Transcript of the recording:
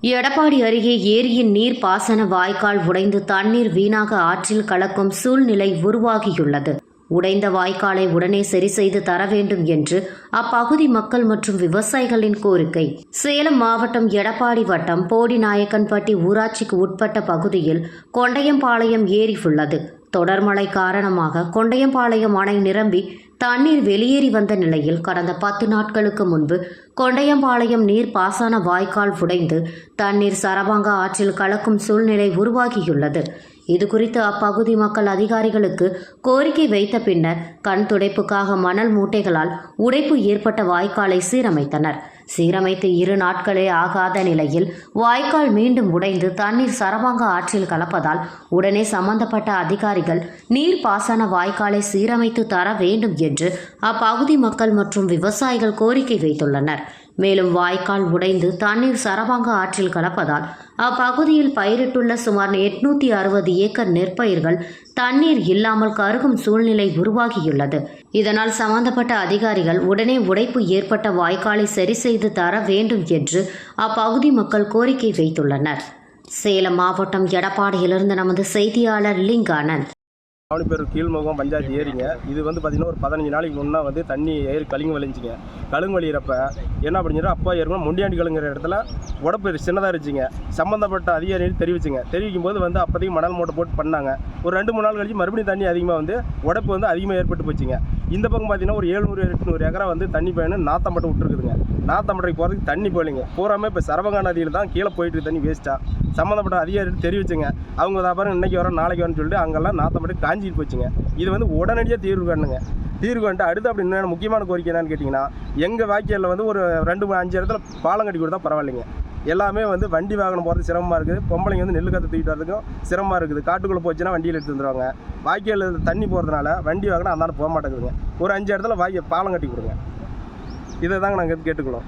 எடப்பாடி அருகே ஏரியின் நீர் பாசன வாய்க்கால் உடைந்து தண்ணீர் வீணாக ஆற்றில் கலக்கும் சூழ்நிலை உருவாகியுள்ளது. உடைந்த வாய்க்காலை உடனே சரி செய்து தர வேண்டும் என்று அப்பகுதி மக்கள் மற்றும் விவசாயிகளின் கோரிக்கை. சேலம் மாவட்டம் எடப்பாடி வட்டம் போடிநாயக்கன்பட்டி ஊராட்சிக்கு உட்பட்ட பகுதியில் கொண்டையம்பாளையம் ஏரி உள்ளது. தொடர் மழை காரணமாக கொண்டையம்பாளையம் அணை நிரம்பி தண்ணீர் வெளியேறி வந்த நிலையில் கடந்த 10 நாட்களுக்கு முன்பு கொண்டையம்பாளையம் நீர் பாசன வாய்க்கால் உடைந்து தண்ணீர் சரபாங்கா ஆற்றில் கலக்கும் சூழ்நிலை உருவாகியுள்ளது. இதுகுறித்து அப்பகுதி மக்கள் அதிகாரிகளுக்கு கோரிக்கை வைத்த பின்னர் கண் துடைப்புக்காக மணல் மூட்டைகளால் உடைப்பு ஏற்பட்ட வாய்க்காலை சீரமைத்தனர். சீரமைத்து 2 நாட்களே ஆகாத நிலையில் வாய்க்கால் மீண்டும் உடைந்து தண்ணீர் சரபாங்கா ஆற்றில் கலப்பதால் உடனே சம்பந்தப்பட்ட அதிகாரிகள் நீர் பாசன வாய்க்காலை சீரமைத்து தர வேண்டும் என்று அப்பகுதி மக்கள் மற்றும் விவசாயிகள் கோரிக்கை வைத்துள்ளனர். மேலும் வாய்க்கால் உடைந்து தண்ணீர் சரபாங்கா ஆற்றில் கலப்பதால் அப்பகுதியில் பயிரிட்டுள்ள சுமார் 860 ஏக்கர் நெற்பயிர்கள் தண்ணீர் இல்லாமல் கருகும் சூழ்நிலை உருவாகியுள்ளது. இதனால் சம்பந்தப்பட்ட அதிகாரிகள் உடனே உடைப்பு ஏற்பட்ட வாய்க்காலை சரி செய்து தர வேண்டும் என்று அப்பகுதி மக்கள் கோரிக்கை வைத்துள்ளனர். சேலம் மாவட்டம் எடப்பாடியிலிருந்து நமது செய்தியாளர் லிங்கானந்த். பேர் கீழ்முகம் பஞ்சாயத்து ஏரிங்க. இது பார்த்தீங்கன்னா ஒரு 15 நாளைக்கு முன்னே தண்ணி ஏறி கழுங்கு வலிஞ்சிங்க. கழுங்கு வலிகிறப்ப என்ன பண்ணிடுறோம், அப்பா ஏற்கனவே முண்டியாண்டி கழுங்குற இடத்துல உடப்பு சின்னதாக இருந்துச்சுங்க. சம்மந்தப்பட்ட அதிகாரிகள் தெரிவிக்கும் போது அப்போதைக்கு மணல் மூட்டை போட்டு பண்ணாங்க. ஒரு 2-3 நாள் கழிச்சு மறுபடியும் தண்ணி அதிகமாக உடப்பு அதிகமாக ஏற்பட்டு போச்சுங்க. இந்த பக்கம் பார்த்தீங்கன்னா ஒரு 700-800 ஏக்கரா தண்ணி பயணம் நாத்தம் மட்டும் விட்டுருக்குதுங்க. நாத்தம்பட்டைக்கு போகிறதுக்கு தண்ணி போயிலிங்க. பூராமே இப்போ சரபங்கா நதியில் தான் கீழே போயிட்டு தண்ணி வேஸ்ட்டாக. சம்மந்தப்பட்ட அதிகாரிகள் தெரிவிச்சுங்க. அவங்க பாருங்க இன்றைக்கி வரோம் நாளைக்கு வரேன்னு சொல்லிட்டு அங்கெல்லாம் நாத்தம்பட்டை காஞ்சிட்டு போச்சுங்க. இது உடனடியாக தீர்வு காணுங்க. தீர்வு கண்டு அடுத்து அப்படி என்ன முக்கியமான கோரிக்கை என்னன்னு கேட்டிங்கன்னா, எங்கள் வாய்க்காலில் ஒரு 2-5 இடத்துல பாலம் கட்டி கொடுத்தா பரவாயில்லைங்க. எல்லாமே வண்டி வாகனம் போகிறது சிரமமாக இருக்குது. பொம்பளைங்க நெல் கற்று தூக்கிட்டு வரதுக்கும் சிரமமாக இருக்குது. காட்டுக்குள்ளே போச்சுன்னா வண்டியில் எடுத்து வந்துடுவாங்க. வாய்க்காலில் தண்ணி போகிறதுனால வண்டி வாகனம் அந்தாண்ட போக மாட்டேங்குதுங்க. ஒரு 5 இடத்துல பாலம் கட்டி கொடுங்க. இதை தாங்க நாங்கள் கேட்டுக்கிறோம்.